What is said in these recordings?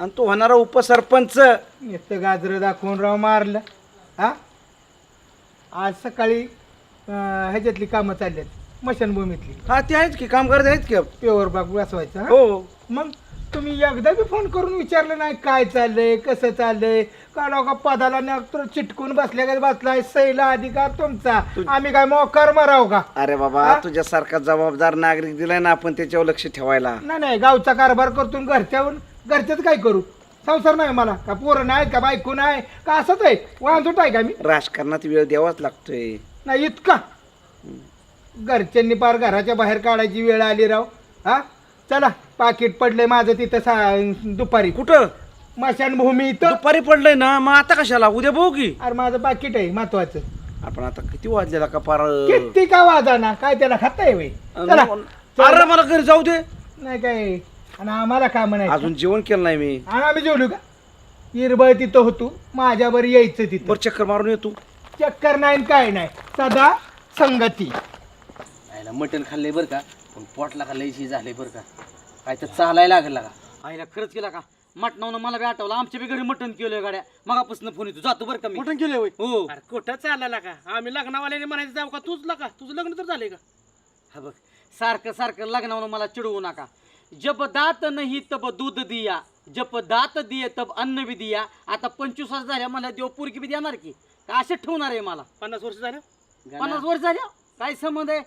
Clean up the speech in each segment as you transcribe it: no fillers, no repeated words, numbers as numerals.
आणि तो होणारा उपसरपंच. नुसतं गाजरं दाखवून राव मारलं. हा आज सकाळी ह्याच्यातली कामं चालल्यात स्मशानभूमीतली. हा ते आहेत की कामगार आहेत की. पेवर बाग बसवायचा. हो मग तुम्ही एकदा बी फोन करून विचारलं नाही काय चाललंय कसं चाललंय का लोक पदाला चिटकून बसल्या का बसलाय सैला अधिकार तुमचा आम्ही काय मोकार मराव का. अरे बाबा तुझ्यासारखा जबाबदार नागरिक दिलाय ना आपण त्याच्यावर लक्ष ठेवायला. नाही गावचा कारभार करतो घरच्याच काय करू. संसार नाही मला का पोरं नाही का बायको नाही का असंच आहे वाहतूट आहे का मी. राजकारणात वेळ द्यावाच लागतोय. नाही इतका घरच्यांनी पार घराच्या बाहेर काढायची वेळ आली राव. हा चला पाकिट पडलंय माझं तिथं दुपारी. कुठं? स्मशानभूमी इथं. दुपारी पडलंय ना मग आता कशाला उद्या बघू की. अरे माझं पाकिट आहे महत्वाचं. आपण आता किती वाजलेला का पार. किती का वाजाना काय त्याला खाताय वे. चला अरे मला घरी जाऊ दे. नाही काय आणि आम्हाला काय म्हणायचं अजून जेवण केलं नाही मी. आम्ही जेवलो का इरबळ तिथं होतो माझ्यावर यायचं तिथं. बरं चक्कर मारून येतो. चक्कर नाही काय नाही सदा संगती. आईला मटण खाल्लंय बरं का पण पोटला का लयशी झालंय बरं का. काय तर चालायला लागला का. आईला खरंच केला का मटणावनं मला बी आठवलं आमच्या बी घरी मटण केलंय गाड्या मगापासून फोन येतो जातो बरं का मी. मटण केलंय होय. हो अरे कुठं चालला का आम्ही लग्नावाल्याने म्हणायचं जाऊ का तूच का तुझं लग्न तर झालंय का. हा बघ सारखं सारखं लग्नावनं मला चिडवू नका. जब दात नाही तब दूध दिया जब दात दिये तब अन्न बी दिया. आता 25 वर्ष झाल्या मला देव पोरगी बी देणार की का असे ठेवणार आहे मला. 50 वर्ष झालं 50 वर्ष झाल्या काय संबंध आहे.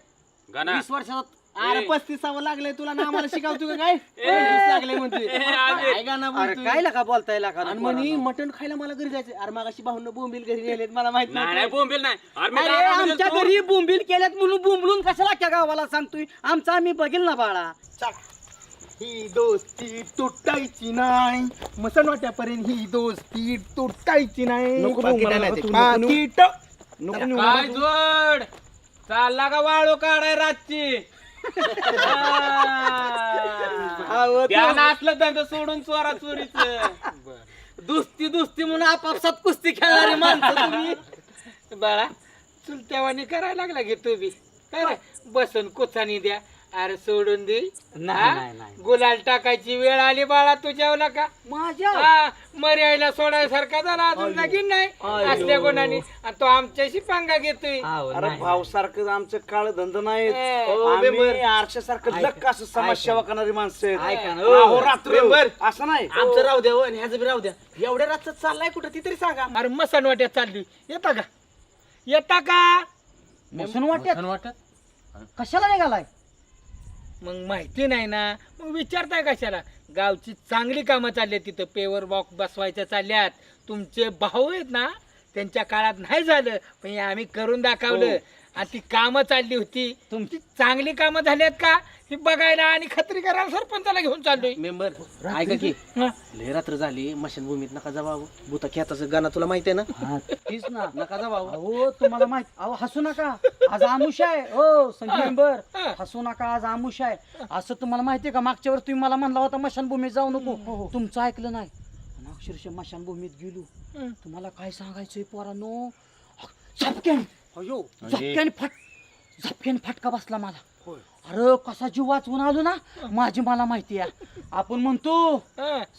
20 वर्षात अरे 35 लागलंय तुला ना आम्हाला शिकवतो का काय 25 लागले म्हणते काय गाणं अरे बोलतोय? काय लका बोलताय लका आणि म्हणे मटण खायला मला घरी जायचं. अरे मागाशी भाऊन बोंबील घरी नेलेत मला माहित नाही बोंबील नाही. अरे आमच्या घरी बोंबील केल्यात म्हणून बोंबलून कशाला त्या गावाला सांगतोय. आमचा आम्ही बघेल ना बाळा. ही दोस्ती तुटायची नाही मसनवाट्यापर्यंत ही दोस्ती तुटायची नाही. नको पाकीट मला आणायचे. नको नेऊ. पाकीट. नको नेऊ. काय जोड चालला का वाळू काढाय रातची. त्यानं असलं धंदा सोडून चोरा चोरीच दुस्ती दुस्ती म्हणून आपापसात कुस्ती खेळणारी माणसं तुम्ही. बाळा चुलत्यावानी करायला लागला घे तू बी काय रे बसन कोचानी द्या. अरे सोडून दे नाही. गुलाल टाकायची वेळ आली बाळा तुझ्यावला का माझ्या मर्यायला सोडायसारखा झाला अजून लगीन नाही असल्या गुणांनी आणि तो आमच्याशी पंगा घेतोय. अरे भाऊ सारखं आमचं काळ धंदा नाही. मेंबर. आरशासारखं लक्क असं समाजसेवा करणारी माणसं आहेत. ऐका ना, अहोरात्र. मेंबर. असं नाही. आमचं राहू द्या आणि ह्याचं बी राहू द्या. एवढ्या रातचं चाललाय कुठं ती तरी सांगा. अरे मसनवाट्यात चालली येता का मसून वाटत कशाला निघालाय. मग माहिती नाही ना मग विचारताय कशाला. गावची चांगली कामं चालल्यात तिथं पेवर बॉक्स बसवायच्या चालल्यात. तुमचे भाऊ आहेत ना त्यांच्या काळात नाही झालं पण हे आम्ही करून दाखवलं. आणि ती कामं चालली होती तुमची चांगली कामं झाल्यात का ही बघायला आणि खत्री करायला सरपंचाला घेऊन चाललोय. मेंबर ऐका की लय रात्र झाली मशीनभूमीत नका जावा. भूता खेताचं गाणं तुला माहिती आहे ना. तीच ना नका जावा. हो तुम्हाला माहित अहो हसू नका आज आमुष आहे. हो संजय मेंबर हसू नका आज आमुष आहे. असं तुम्हाला माहितीये का मागच्या वेळेस तुम्ही मला म्हणला होता मशानभूमीत जाऊ नको. तुमचं ऐकलं नाही आणि अक्षरशः मशानभूमीत गेलो. तुम्हाला काय सांगायचंय पोरांनो झपक्याने फटका बसला मला. अरे कसा जीव वाचवून आलो ना माझी मला माहिती आहे. आपण म्हणतो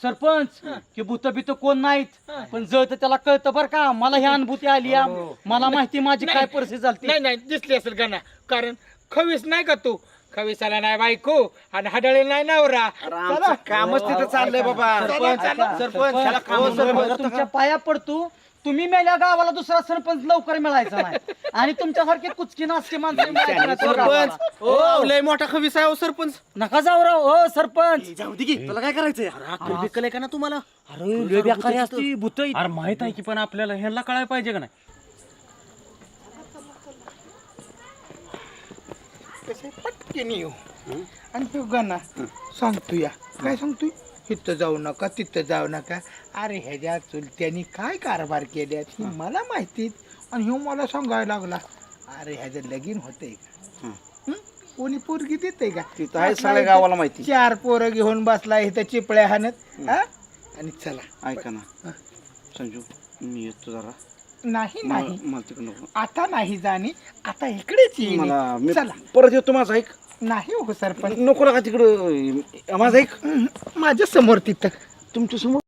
सरपंच की भूत बित कोण नाहीत पण जळत त्याला कळतं बरं का. मला ही अनुभूती आली मला माहिती माझी काय परिस्थिती झाली. नाही दिसली असेल का ना कारण खवीस नाही का तू खवीसाला नाही बायको आणि हडळे नाही नवरा. आमचं कामच तिथं चाललंय बाबा. सरपंच तुमच्या पाया पडतो. तुम्ही मेल्या गावाला दुसरा सरपंच लवकर मिळायचा नाही आणि तुमच्यासारखे कुचकी नाचके माणसं लय मोठा खवीस आहे सरपंच. नका जाऊ राव. हो सरपंच जाऊ दे की तुला काय करायचंय. विकलंय का ना तुम्हाला. अरे लय बेकारी असती भूत. अरे माहित आहे की पण आपल्याला ह्याला कळायला पाहिजे का नाही. पटकेने येऊ आणि तो गाणं सांगतोय काय सांगतोय इथं जाऊ नका तिथं जाऊ नका. अरे ह्याच्या चुलत्यांनी काय कारभार केल्यात ही मला माहितीत आणि ह्यो मला सांगायला लागला. अरे ह्याचं लगीन होतंय का कोणी पोरगी देते का. तिथं आहे सगळ्या गावाला माहिती. 4 पोरं घेऊन बसला इथं चिपळ्या हाणत. आणि चला ऐका ना संजू मी येतो जरा. नाही मला तिकडे नको. आता नाही जाणे आता इकडेच येईल. चला परत येतो माझा ऐक. नाही हो सरपंच नको नका तिकडं माझा ऐक. माझ्या समोर तिथं तुमच्या समोर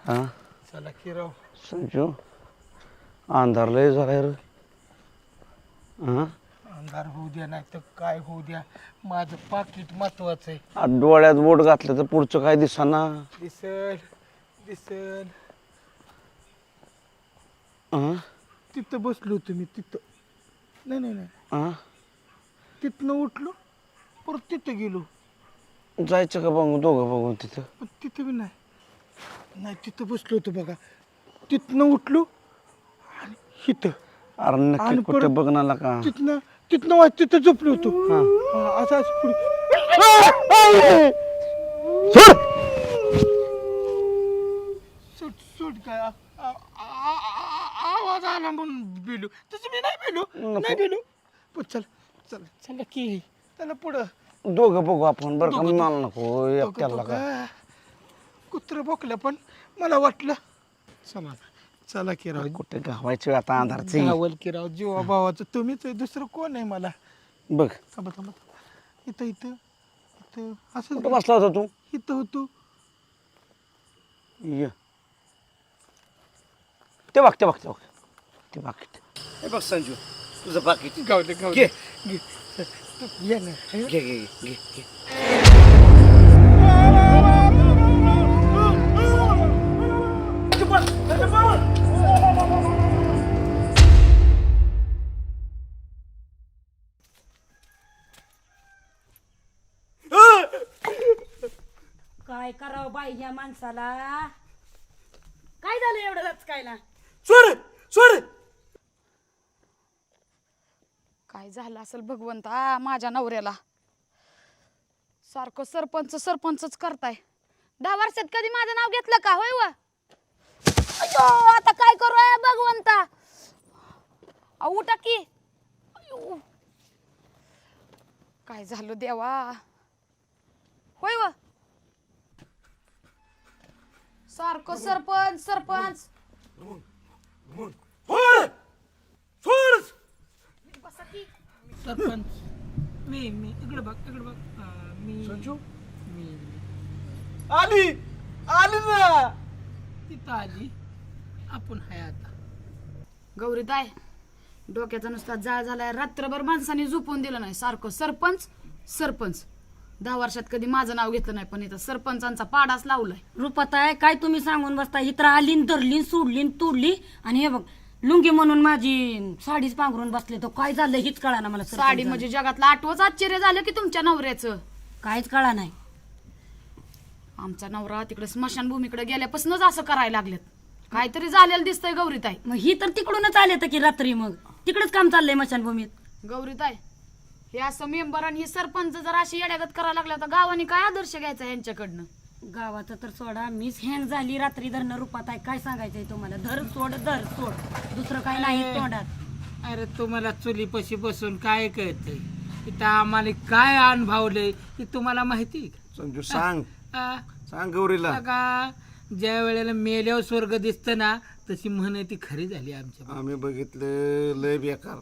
हा चला की राव. संजू अंधार लय झालाय रे. हा अंधार होऊ द्या नाही तर काय होऊ द्या, माझं पाकिट महत्वाचं आहे. आज डोळ्यात बोट घातलं तर पुढचं काय दिसना. दिसल दिसल. हा तिथं बसलो होतो मी तिथं. नाही नाही नाही, हा तिथनं उठलो परत तिथं गेलो. जायचं का बघू दोघं बघून तिथं. पण तिथं बी नाही. नाही तिथं बसलो होतो बघा. तिथनं उठलो आणि इथं. अरे नक्की आणि कुठे परत बघणार का. तिथनं तिथं झोपलो होतो. हा, असं असं पुढे. सोड सोड काय आवाज आला म्हणून बिलू. तसं मी नाही बिलू. पण चला की त्याला पुढं दोघं बघू आपण बरं का. मला नको एकट्याला का. कुत्र बोकलं पण मला वाटलं चला की राव. कुठे गावायची आता अंधारची. गावल की राव, जीवा भावाचं तुम्हीच आहे, दुसरं कोण आहे मला. बघ थांबा इथं इथं इथं असं कुठं बसला होता तू. इथं होतो. ये ते बघ ते बघ ते बघ ते पाकिट. हे बघ संजू तुझं पाकिट. गावले घे ये ना. घे घे घे घे. काय करावं बाई ह्या माणसाला. काय झालं एवढं दचकायला. सोड काय झालं असेल भगवंता माझ्या नवऱ्याला. सारखं सरपंचच करताय. 10 वर्षात कधी माझं नाव घेतलं का होय व. अयो आता काय करू आहे भगवंता. उठा की. अयो. काय झालं देवा होय व. सारखं सरपंच. सरपंच मी इकडे बघ मी आली ना. तिथं आली. आपण हाय आता. गौरीताई डोक्याचा नुसता जाळ झालाय. रात्रभर माणसाने झोपून दिलं नाही. सारखं सरपंच 10 वर्षात कधी माझं नाव घेतलं नाही, पण इथं सरपंचांचा पाडाच लावलाय. रुपाताय काय तुम्ही सांगून बसता. इतर आली न धरली न सोडली न तोडली आणि हे बघ लुंगी म्हणून माझी साडीच पांघरून बसले. तो काय झालं हीच कळा ना मला. साडी म्हणजे जगातलं 8वंच आश्चर्य झालं की तुमच्या नवऱ्याचं. काहीच कळा नाही. आमचा नवरा तिकडे स्मशानभूमीकडे गेल्यापासूनच असं करायला लागलेत. काहीतरी झालेलं दिसतंय गौरीताई. मग ही तर तिकडूनच आले तर की रात्री मग तिकडच काम चाललंय मशानभूमीत. गौरीताई हे असं मेंबर आणि हे सरपंच जर अशी येड्यागत करायला लागल्या तर गावाने काय आदर्श घ्यायचा यांच्याकडनं. गावाचं तर सोडा. मीच हँग झाली रात्री धरणं. रुपाताय काय सांगायचंय तुम्हाला. धर सोड दुसरं काय नाही तोंडात. अरे तुम्हाला चुलीपाशी बसून काय कळतंय. इथं आम्हाला काय अनुभवलंय हे तुम्हाला माहिती आहे का? संजू सांग आ? सांग गौरीला. बघा ज्या वेळेला मेल्यावर स्वर्ग दिसतं ना तशी म्हण ती खरी झाली आमच्या. आम्ही बघितलं लय बेकार.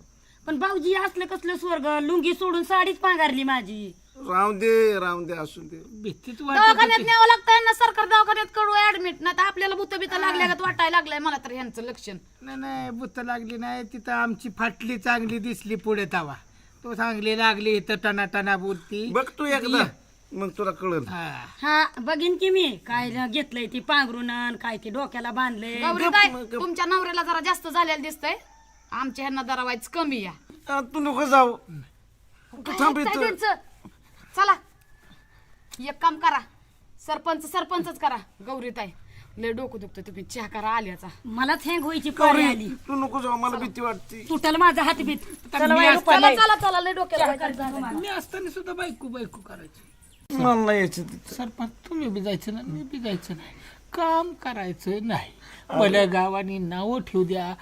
पण भाऊजी असलं कसलं स्वर्ग. लुंगी सोडून साडीच पांघरली माझी. राहून दे असून दे. भीतीच दवाखान्यात वाटत न्यावं लागतं यांना. सरकार दवाखान्यात कडू ऍडमिट. नाही तर आपल्याला भूत बित लागल्यागत वाटायला लागलंय मला तर यांचं लक्षण. नाही बुत्त लागली नाही. तिथं आमची फाटली चांगली दिसली पुढे तवा. तो चांगली लागली इथं टना बोलती. बघ तू एकदा मग तुला कळल. हा बघीन की मी काय घेतलंय ती पांघरून अन काय ती डोक्याला बांधले. गौरीताई तुमच्या नवऱ्याला जरा जास्त झालेलं दिसतंय. आमच्या ह्यांना जरा वाईच कमी या. तू नको जाऊ. थांब काय इथं. त्यांचं? चला एक काम करा. सरपंचच करा. गौरीताई लय डोकं दुखतं. तुम्ही चहा करा आल्याचा. मलाच हँग व्हायची पाळी आली. तू नको जाऊ मला भीती वाटते. तुटल माझा हातबीत. चला मी बाई, असताना- रुपाताई. चला लय डोक्याला वाईट. मी असताना सुद्धा बायको करायची. मला नाही यायचं तिथं. सरपंच तुम्ही बी जायचं ना मी बी जायचं नाही. काम करायचं नाही. भल्या गावानी नावं ठेवू द्या.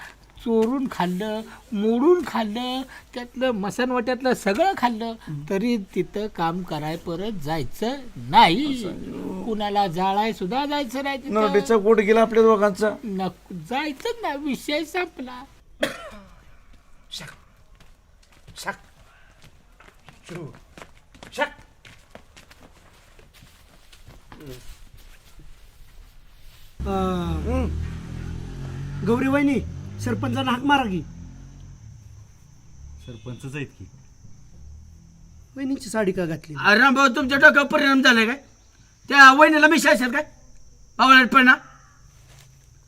चोरून खाल्लं मोडून खाल्लं त्यातलं मसनवट्यातलं सगळं खाल्लं तरी तिथं काम कराय परत जायचं नाही. कुणाला जाळाय सुद्धा जायचं नाही तिथं. नरडीचा गोट गेला आपल्या दोघांचा. जायचं ना. विषय संपला. गौरी वहिनी सरपंचांना हाक मारा की. सरपंचच आहेत की. वहिनीची साडी का घातली? अरे भाऊ तुमच्या डोक्यावर परिणाम झालाय काय? त्या वहिनीला मिशा असेल काय पावळटपणा?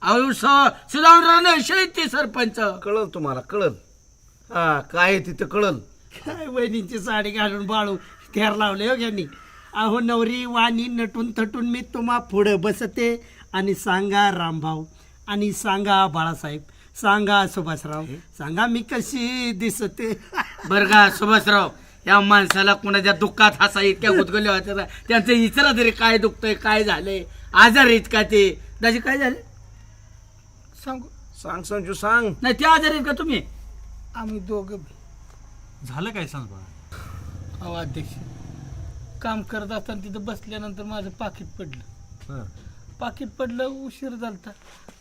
अहो सुधावणार ते सरपंच. कळल तुम्हाला कळल. हा काय तिथं कळल. काय वहिनीची साडी घालून बाळू थेर लावले हो यांनी. अहो नवरी वाणी नटून थटून मी तुम्हा पुढं बसते आणि सांगा रामभाऊ आणि सांगा बाळासाहेब, सांगा सुभाषराव, सांगा मी कशी दिसते. बरं का सुभाषराव, या माणसाला कोणाच्या दुःखात हसा इतक्या गुदगुल्या होत्या त्यांचं इचरा तरी काय दुखतंय, काय झालंय, आजार आहेत का ते? दाजी काय झालं सांगू सांग संजू सांग. नाही ते आजार आहेत का तुम्ही? आम्ही दोघं झालं काय सांग बा. अहो अध्यक्ष, काम करत असताना तिथं बसल्यानंतर माझं पाकिट पडलं. पाकिट पडलं, उशीर झालता.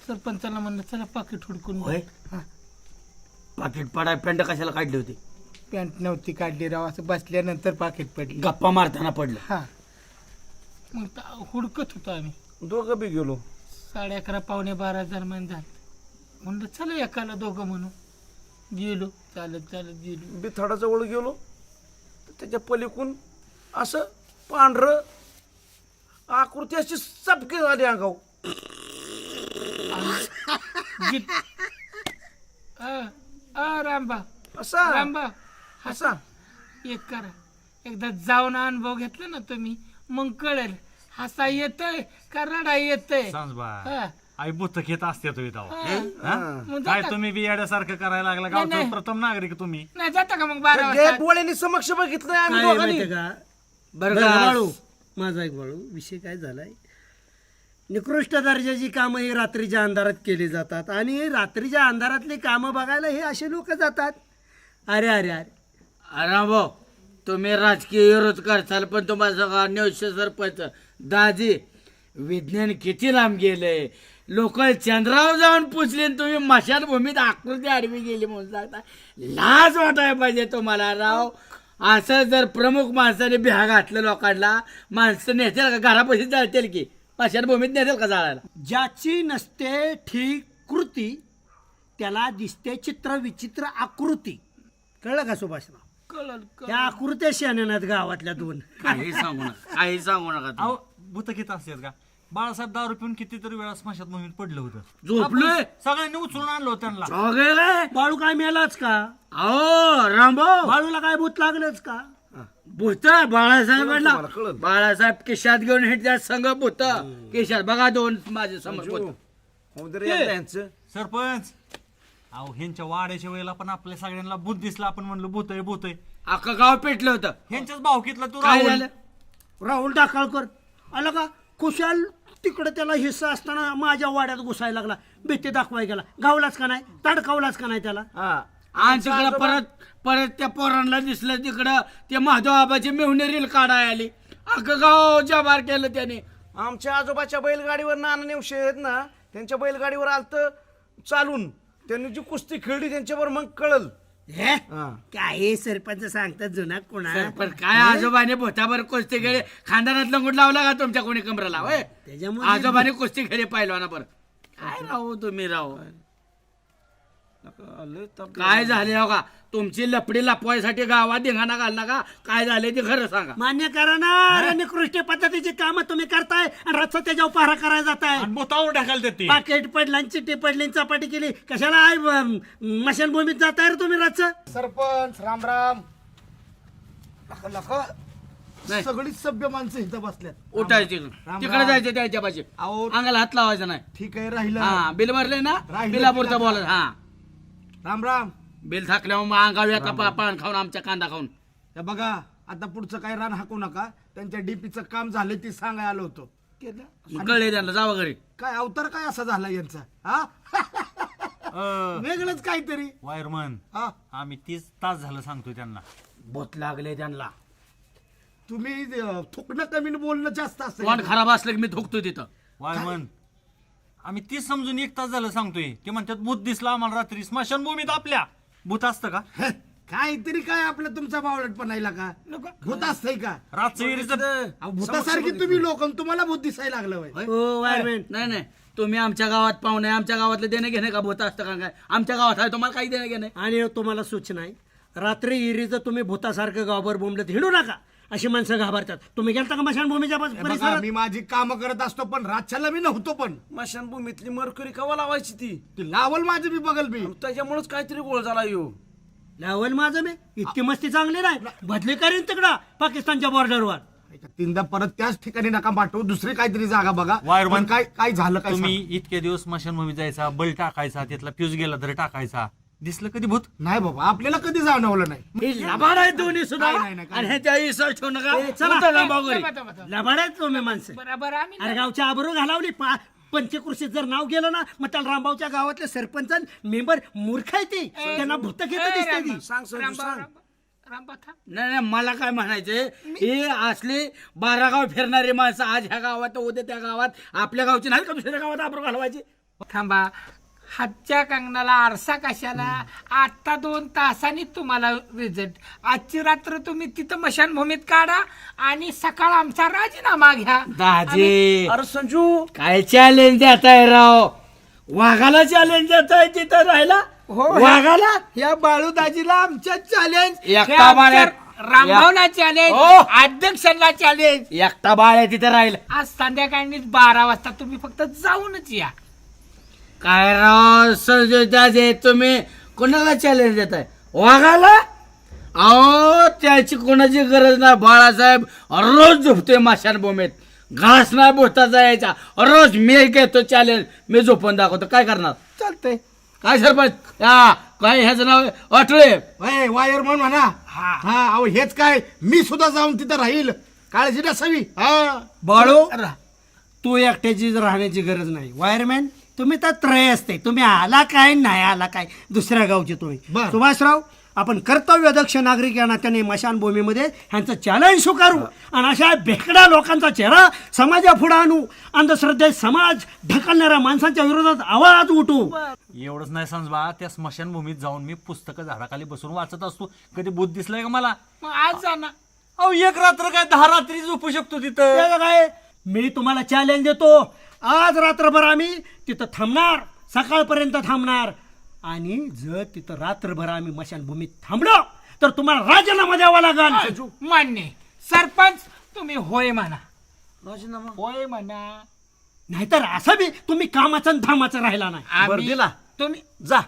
सरपंचाला म्हणलं चला पाकिट हुडकून होय? हा. पाकिट पडाय पेंड कशाला काढली होती? पॅन्ट नव्हती काढली राव, असं बसल्यानंतर पाकिट पडली. गप्पा मारताना पडलं. हा मग हुडकत होतो आम्ही. दोघं बी गेलो. 11:30 पावणे 12 दरम्यान झालं. म्हणलं चला एकाला दोघं म्हणून गेलो. चालत चालत गेलो. बिथाडाजवळ गेलो तर त्याच्या पलीकडून असं पांढरं आकृती अशी चपकी झाली अंगाव. रामबा असा रामबा असा एक करा, एकदा जाऊन अनुभव घेतला ना तुम्ही मग कळेल हसा येतय का रडा येतय. सांग बा. हा. आई बुत घेत असते तुम्ही हा. मग काय जाता- तुम्ही बी येड्यासारखं करायला लागला. नाही, गावचा नाही. प्रथम नागरिक तुम्ही. नाही जाता का मग 12 जय वाजता? बोळ्यांनी समक्ष बघितलंय आम्ही काय दोघांनी. माहितीये का बरं बरं का बाळू, माझा एक बाळू विषय काय झालाय, निकृष्ट दर्जाची कामं ही रात्रीच्या अंधारात केली जातात आणि रात्रीच्या अंधारातली कामं बघायला हे असे लोक जातात. अरे अरे अरे अरे भाऊ, तुम्ही राजकीय विरोध करताल पण तुम्हाला सगळा न्यूज सरपंच दाजी विज्ञान किती लांब गेलंय. लोक चंद्रावर जाऊन पुचले आणि तुम्ही मशानभूमीत आकृती आडवी गेली म्हणून सांगता. लाज वाटायला पाहिजे तुम्हाला राव. असं जर प्रमुख माणसाने बिहा घातलं लोकांना, माणसं नेतील का? घरापाशी जाळतील की मशानभूमीत नेतील का जाळायला? ज्याची नसते ठीक कृती त्याला दिसते चित्र विचित्र आकृती. कळलं का सुभाषराव? कळलं त्या आकृत्या शाण्यात गावातल्या दोन. काही सांगू नका, काही सांगू नका तुम्ही. अहो बुत घेत असतात का? बाळासाहेब दारू पिऊन कितीतरी वेळा स्मशात मोहीत पडलं होतं. झोपलोय आपण सगळ्यांनी उचलून आणलं होतं त्यांना. चौघेला? बाळू काय मेलाच का? अहो रामभाऊ, बाळूला काय भूत लागलंच का? भूत बाळासाहेबांना तुम्हाला कळलं. बाळासाहेब केशात घेऊन हिंडत्या संघ भूत केशात बघा दोन माझे समोर भूत. होऊ दे रे एकदा यांचं. सरपंच, अहो ह्यांच्या वाड्याच्या वेळेला पण आपल्या सगळ्यांना भूत दिसलं. आपण म्हणलो भूत आहे भूत आहे. अख्खं गाव पेटलं होतं. ह्यांच्याच भावकीतला तू काय राहुल. झालं? राहुल डाकाळकर आला का? कुशाल तिकडे त्याला हिस्सा असताना माझ्या वाड्यात घुसायला लागला, भीती दाखवाय गेला. गावलाच का नाही? तडकावलाच का नाही त्याला? हा आणि तिकडं परत त्या पोरांना दिसलं तिकडं ते महादेवाबाची मेहुणे रील काढाय आली. अख्खं गाव जबार केलं त्याने. आमच्या आजोबाच्या बैलगाडीवर नाना नेवशे आहेत ना, त्यांच्या बैलगाडीवर आलत चालून. त्यांनी जी कुस्ती खेळली त्यांच्यावर मग कळल. हे हा. काय सरपंच सांगतात जुना कोणा? पण काय आजोबाने भोताभर कुस्ती खेळे खानदानात लंगूट लावला का तुमच्या कोणी कमराला? होय, त्याच्यामुळे आजोबाने कुस्ती खेळे पाहिलो ना. बरं काय राहू तुम्ही राहू. काय झाले हो का? तुमची लपडी लपवायसाठी गावात धिंगाणा घालला का? काय झाले ते खरं सांगा. मान्य करा ना. अरे निकृष्ट पद्धतीची कामं तुम्ही करताय आणि रातचं त्याच्यावर पहारा करायला जाताय. आणि बोतावर ढकलतात ते. पाकिट पडला आणि चिठ्ठी पडली आणि चपाटी केली. कशाला मशानभूमीत जाताय रे तुम्ही रातचं? सरपंच राम राम. नका नका. नाही. सगळी सभ्य माणसं इथं बसल्यात. उठायची तिकडे जायचं त्याच्या पाशी. अहो अंगाला हात लावायचा नाही. ठीक आहे राहिलं. हा बिल भरले ना, राहिलं बिलापुरतं बिला. बोला. हा राम राम. बिल थाकल्यावर मग अंगावर येता पान खाऊन आमच्या कांदा खाऊन. हे बघा आता पुढचं काही रान हाकू नका. त्यांच्या डीपीचं काम झालं ते सांगायला आलो होतो. केलं? मग कळले त्यांना, जावा घरी. काय अवतार काय असा झाला यांचा? हा वेगळंच काहीतरी. वायरमन, हा आम्ही 30 तास झालं सांगतोय त्यांना. भूत लागले त्यांना. तुम्ही थुकणं कमी आणि बोलणं जास्त असतं. तोंड खराब असलं की मी थुकतो तिथं. वायरमन, आम्ही 30 समजून 1 तास झालं सांगतोय. ते म्हणतात भूत दिसलं आम्हाला रात्री स्मशानभूमीत आपल्या. भूत असतं का? काहीतरी काय आपलं तुमचा बावळट पण का भूत असतंय का? रातचं अहो, भूतासारखी तुम्ही लोक तुम्हाला भूत दिसायला लागलं होय. हो वायरमॅन, नाही नाही, तुम्ही आमच्या गावात पाहुणे, आमच्या गावातलं देणं घेणं का भूत असतं का काय? आमच्या गावात आहे, तुम्हाला काही देणं घेणं? आणि तुम्हाला सूचना आहे, रात्री इरीचं तुम्ही भूतासारखं गावभर बोंबलत हिडू नका. अशी माणसं घाबरतात. तुम्ही गेलता का मशानभूमीच्या परिसरात? मी माझी काम करत असतो पण रातच्याला मी नव्हतो. पण मशानभूमीतली मरकरी कवा लावायची ती? ती लावल माझी मी बघल मी. त्याच्यामुळेच काहीतरी गोळ झाला यो. लावल माझं मी इतकी मस्ती चांगली नाही, बदली करीन तिकडं पाकिस्तानच्या बॉर्डरवर. तीनदा परत त्याच ठिकाणी नका पाठवू, दुसरी काहीतरी जागा बघा. वायरमन, पण काय काय झालं काय तुम्ही इतके दिवस स्मशानभूमीत जायचा, बल टाकायचा, त्यातला फ्यूज गेला तर टाकायचा, दिसलं कधी भूत? नाही बाबा, आपल्याला कधी जाणवलं नाही. हे लबाड आहे दोन्ही सुद्धा. नाही, नाही, आणि ह्याच्या विश्वास ठेवू नका. चला. उठा ना भाऊ घरी. लबाडायच तुम्ही माणसं. बरोबर आम्ही अरे गावच्या आबरू घालावली. पंचकृषीत जर नाव गेलं ना, मग त्याला रामभाऊच्या गावातले सरपंच मेंबर मूर्ख आहे ते, त्यांना भूत घेत दिसते ती. सांग संजू सांग. नाही नाही, मला काय म्हणायचंय, हे असले 12 गाव फिरणारी माणसं आज ह्या गावात उद्या त्या गावात, आपल्या गावची नाही का दुसऱ्या गावात आबरू घालवायची? थांबा, हातच्या कंगणाला आरसा कशाला? आता 2 तासांनी तुम्हाला रिझल्ट. आजची रात्र तुम्ही तिथं मशानभूमीत काढा आणि सकाळ आमचा राजीनामा घ्या. दाजी अरे संजू, काय चॅलेंज देताय राव? वाघाला चॅलेंज देताय तिथं राहिला? हो, वाघाला या बाळूदाजीला आमच्या चॅलेंज, एकटा बाळ्या, रामभावना चॅलेंज, हो. अध्यक्षांना चॅलेंज. एकटा बाळ्या तिथं राहिला. आज संध्याकाळी 12 वाजता तुम्ही फक्त जाऊनच या. काय राव संजय दाजे, तुम्ही कोणाला चॅलेंज देताय? वाघाला? अहो त्याची कोणाची गरज नाही. बाळासाहेब रोज झोपतोय माशानभूमीत, घास नाही बोलता जायचा. रोज मी घेतो चॅलेंज, मी झोपून दाखवतो. काय करणार? चालतंय. काय सरपंच? काय ह्याचं नाव अटळे? वायरमन म्हणा. हा अहो हेच काय, मी सुद्धा जाऊन तिथं राहील, काळजी नसावी. हा बाळू, तू एकट्याची राहण्याची गरज नाही. वायरमॅन तुम्ही तर त्रय असते. तुम्ही आला काय नाही आला काय, दुसऱ्या गावचे तुम्ही. बरं. सुभाषराव, आपण कर्तव्यदक्ष नागरिक या नात्याने मशानभूमीमध्ये ह्यांचं चॅलेंज स्वीकारू आणि अशा भेकड्या लोकांचा चेहरा समाजापुढे आणू. अंधश्रद्धेत समाज ढकलणाऱ्या माणसांच्या विरोधात आवाज उठू. एवढंच नाही समजा, त्या स्मशानभूमीत जाऊन मी पुस्तकं झाडाखाली बसून वाचत असतो. कधी भूत दिसलंय का मला? मग आज जा ना. अहो 1 रात्र काय 10 रात्री झोपू शकतो तिथं. त्याचं काय, मी तुम्हाला चॅलेंज देतो. आज रात्रभर आम्ही तिथं थांबणार, सकाळपर्यंत थांबणार. आणि जर तिथं रात्रभर आम्ही मशानभूमीत थांबलो तर तुम्हाला राजीनामा द्यावा लागेल. मान्य. सरपंच तुम्ही होय म्हणा. राजीनामा होय म्हणा. नाहीतर असं बी तुम्ही कामाचं आणि धामाचं राहिला नाही. बरं आम्ही दिला. तुम्ही जा.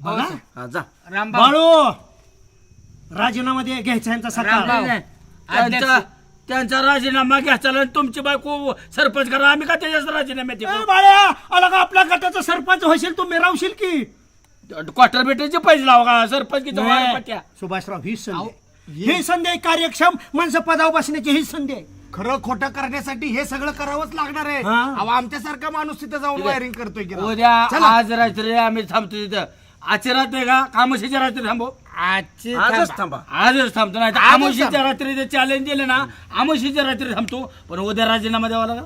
बघा, हा जा. रामभाऊ, बाळू राजीनामा घ्यायचा यांचा सकाळ. नाही, त्यांचा त्यांचा राजीनामा घ्यायचा आणि तुमची बायको सरपंच करा. आम्ही का त्याच्याच राजीनाम्यात ए, बाळ्या, आला का आपल्या गटाचा सरपंच होशील तू, मिरावशील की क्वार्टर भेटायचे पैसे लावा का सरपंच किती? सुभाषराव, ही संधी, ही संधी आहे कार्यक्षम माणसं पदावर बसण्याची, ही संधी आहे. खरं खोटं करण्यासाठी हे सगळं करावंच लागणार आहे. हा. अहो आमच्यासारखा माणूस तिथं जाऊन वायरिंग करतोय की राव. उद्या आज रात्री आम्ही थांबतो तिथं. आजची रात्री का कामोशीच्या रात्री थांबू? आजची आजच थांबा. आजच थांबतो. नाही आजच आमोशीच्या रात्री चॅलेंज दिले ना, आमोशीच्या रात्री थांबतो. पण उद्या राजीनामा द्यावा लागला.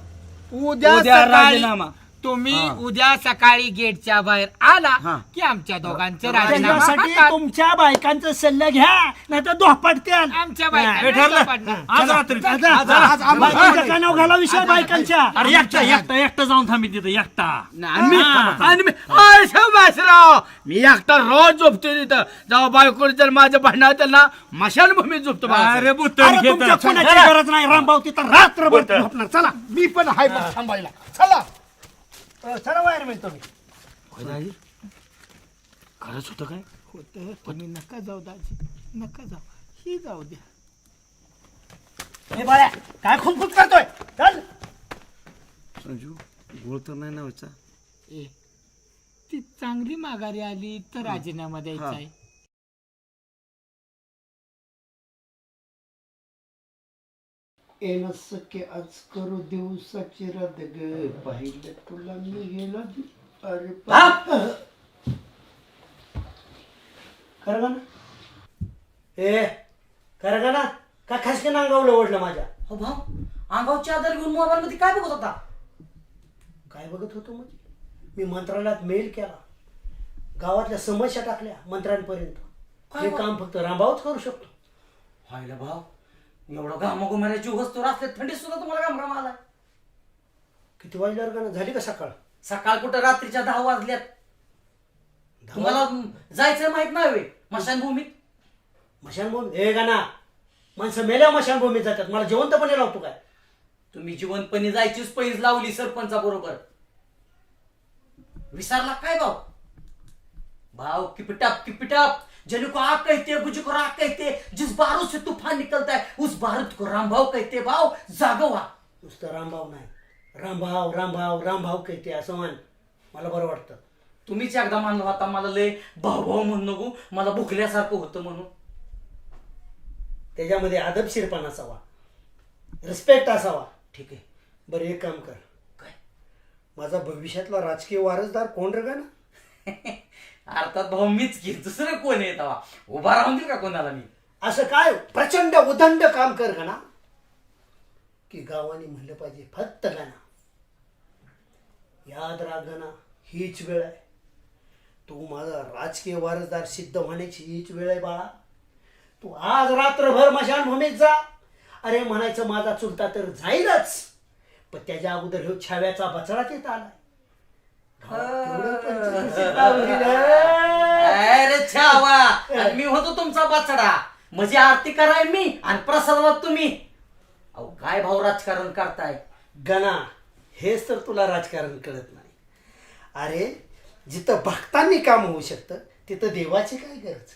उद्या उद्या सकाळी राजीनामा. तुम्ही उद्या सकाळी गेटच्या बाहेर आला की आमच्या दोघांचे राजीनामा त्याच्यासाठी हातात. तुमच्या बायकांचा सल्ला घ्या, नाही तर धोपाटत्याल. आमच्या हे बायकांना ठरलं. पडणार. आज रात्री. आज आम्ही- बायकांच्या कानावर घाला विषय बायकांच्या. अरे एकटा जाऊन थांबी तिथं एकटा. मी एकटा रोज झोपतो तिथं. जेव्हा बायको जर माझं भांडण होतं ना, मशानभूमीत झोपतो. अरे भूत अरे तुमच्या कोणाची गरज नाही. रामभाऊ तिथं रात्रभर झोपणार. चला मी पण हाय बघ थांबायला. चला. चला वायरमॅन तुम्ही. खरंच होतं काय? होतं, तुम्ही नका जाऊ दाजी, नका जाऊ, ही जाऊ द्या. हे बाळ्या, काय खुमखुत करतोय? चल. संजू, गोळ तर नाही ना व्हायचा. ए, ती चांगली माघारी आली तर राजीनामा द्यायचा आहे. येणं सख्य आज करू दिवसाची रद ग, पाहिलं तुला मी गेलो अरे खरं का ना? ए खरं का ना? का खासके नांगावलं ओढलं माझ्या? हो भाऊ, अंगावर चादर घेऊन मोबाईल मध्ये काय बघत होता? काय बघत होतो म्हणजे? मी मंत्रालयात मेल केला, गावातल्या समस्या टाकल्या मंत्र्यांपर्यंत. हे काम फक्त रामभाऊच करू शकतो. व्हायला भाऊ, एवढं घामाघुमाऱ्याची वस्तू असल्या थंडीत सुद्धा तुम्हाला घाम आलाय. किती वाजल्यावर का ना झाली का सकाळ? सकाळ कुठं, रात्रीच्या 10 वाजल्यात. तुम्हाला जायचं माहित नाही वे मशानभूमीत? मशानभूमी हे का ना, माणसं मेल्या मशानभूमीत जातात, मला जिवंतपणे लावतो काय? तुम्ही जिवंतपणे जायचीच पैज लावली सरपंचा बरोबर. विसरला काय भाऊ? भाव किपिटाप जनु को आग कहते, बुझ को राग कहते, जिस बारूद से तूफान निकलता है उस बारूद को रामभाव कहते. भाव जागो व्हा. नुसतं रामभाव नाही, रामभाव रामभाव रामभाव कहते असं म्हण, मला बरं वाटतं. तुम्हीच एकदा मानला होता मला लय भाऊ म्हणू नको, मला भुकल्यासारखं होतं म्हणून. त्याच्यामध्ये अदबशीरपणा असावा, रिस्पेक्ट असावा. ठीक आहे. बरं एक काम कर, काय? माझा भविष्यातला राजकीय वारसदार कोण रे का ना? अर्थात भाऊ मीच की, दुसरं कोण आहे तेव्हा? उभा राहून देऊ का कोणाला मी? असं काय प्रचंड उदंड काम कर का ना, की गावाने म्हणलं पाहिजे फक्त गाणं. याद राख गाणं, हीच वेळ आहे. तू माझा राजकीय वारसदार सिद्ध होण्याची हीच वेळ आहे बाळा. तू आज रात्रभर मशानभूमीत जा. अरे म्हणायचं माझा चुलता तर जाईलच, पण त्याच्या अगोदर ह्यो छाव्याचा बचडाच येत आलाय. अरे छावा, आणि मी होतो तुमचा बचडा. म्हणजे आरती कराय मी आणि प्रसादात तुम्ही. अहो काय भाऊ राजकारण करताय? गणा, हेच तर तुला राजकारण कळत नाही. अरे जिथं भक्तांनी काम होऊ शकतं तिथं देवाची काय गरज?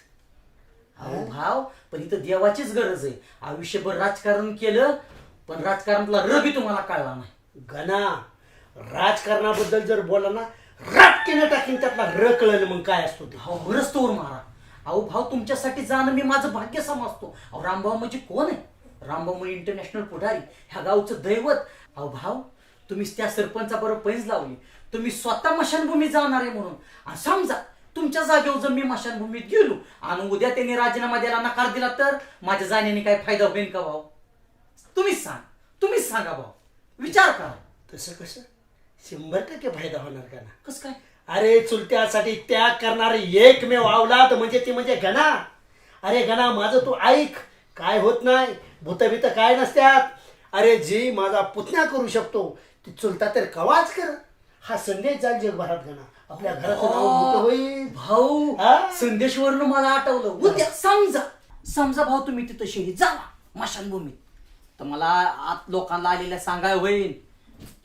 अहो भाव, पण इथं देवाचीच गरज आहे. आयुष्यभर राजकारण केलं पण राजकारणातला रबी तुम्हाला कळला नाही. गणा, राजकारणाबद्दल जर बोला ना, राटकीनं टाकीन त्यातला र कळलं मग काय असतो ते. अहो रस्तोवर मारा. अहो भाव, तुमच्यासाठी जाणं मी माझं भाग्य समजतो. अहो रामभाऊ म्हणजे कोण आहे? रामभाऊ म्हणजे इंटरनॅशनल पुढारी, ह्या गावचं दैवत. अहो भाव, तुम्ही त्या सरपंचाबरोबर पैज लावली. तुम्ही स्वतः मशानभूमीत जाणार आहे म्हणून. आणि समजा तुमच्या जागेवर जर मी मशानभूमीत गेलो आणि उद्या त्यांनी राजीनामा द्यायला नकार दिला तर माझ्या जाण्याने काय फायदा होईल का भाऊ? तुम्हीच सांगा भाऊ, विचार करा. तसं कसं? 100% फायदा होणार का ना? कसं काय? अरे चुलत्यासाठी त्याग करणारे एकमेव अवलाद म्हणजे ती म्हणजे गणा. अरे गणा, माझं तू ऐक, काय होत नाही, भूतभीत काय नसत्यात. अरे जी माझा पुतण्या करू शकतो ती चुलता तर कवाच कर. हा संदेश जाईल जगभरात गणा, आपल्या घराचं नाव मोठं होईल. भाऊ, हा? संदेशवरनं मला आठवलं. उद्या समजा भाऊ तुम्ही तिथं शहीद झाला मशानभूमीत, तर मला आत लोकांना आलेल्या सांगाय होईल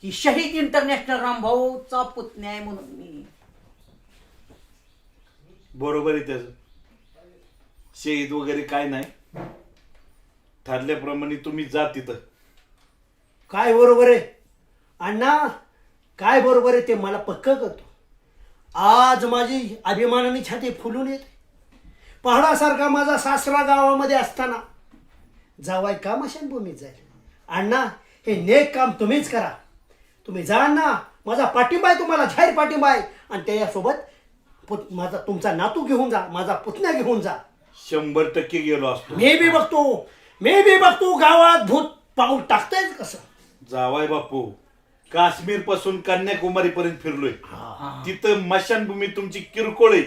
की शहीद इंटरनॅशनल रामभाऊचा पुतण्या आहे म्हणून मी. बरोबर आहे त्याचं. शहीद वगैरे काय नाही, ठरल्याप्रमाणे तुम्ही जा तिथं. काय बरोबर आहे अण्णा, काय बरोबर आहे ते मला पक्क करतो. आज माझी अभिमानाने छाती फुलून येते. पहाडासारखा माझा सासरा गावामध्ये असताना जावाय का मशानभूमीत जाईल? अण्णा, हे नेक काम तुम्हीच करा. तुम्ही जा ना, माझा पाठिंबा आहे तुम्हाला, जाहीर पाठिंबा आहे. आणि त्याच्यासोबत माझा तुमचा नातू घेऊन जा, माझा पुतण्या घेऊन जा. 100% गेलो असतो. मी बी बघतो गावात भूत पाऊल टाकताय कसं. जावाय बापू, काश्मीर पासून कन्याकुमारी पर्यंत फिरलोय. तिथं मशानभूमी तुमची किरकोळ आहे,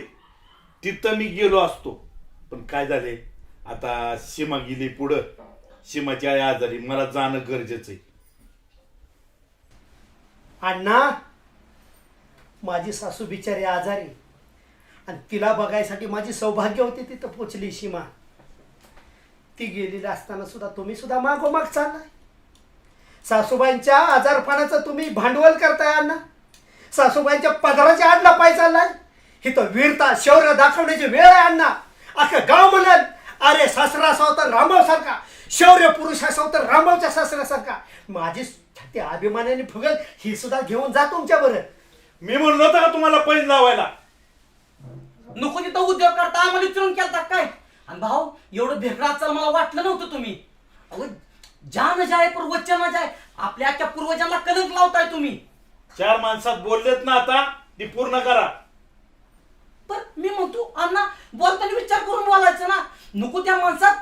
तिथं मी गेलो असतो. पण काय झाले, आता सीमा गेली पुढं. सीमाची आई आजारी, मला जाणं गरजेचं आहे. अण्णा, माझी सासू बिचारी आजारी, आणि तिला बघायसाठी माझी सौभाग्य होती तिथं पोचली सीमा. ती गेलेली असताना सुद्धा तुम्ही सुद्धा मागोमाग चाललाय. सासूबाईंच्या आजारपणाचं तुम्ही भांडवल करताय अण्णा. सासूबाईंच्या पदराच्या आडला पाय चाललाय. इथं वीरता शौर्य दाखवण्याची वेळ आहे अण्णा. अख्खं गाव म्हणाल, अरे सासरा असावं तर रामभाऊ सारखा, शौर्य पुरुष असावं तर रामभाऊच्या सासऱ्यासारखा. माझी छाती अभिमानाने फुगल, ही सुद्धा घेऊन जा तुमच्या बरोबर. मी म्हणलो होतं का तुम्हाला पैज लावायला? नको तिथं उद्योग करता आम्हाला विचारून केलता काय? आणि भाऊ, एवढं भेकडा चाल मला वाटलं नव्हतं तुम्ही. अहो जान जाय पर वचन न जाय, आपल्या आजच्या पूर्वजांना कलंक लावताय तुम्ही. 4 माणसात बोललेत ना, आता ती पूर्ण करा. पण मी म्हणतो अण्णा, बोलताना विचार करून बोलायचं ना. नको त्या माणसात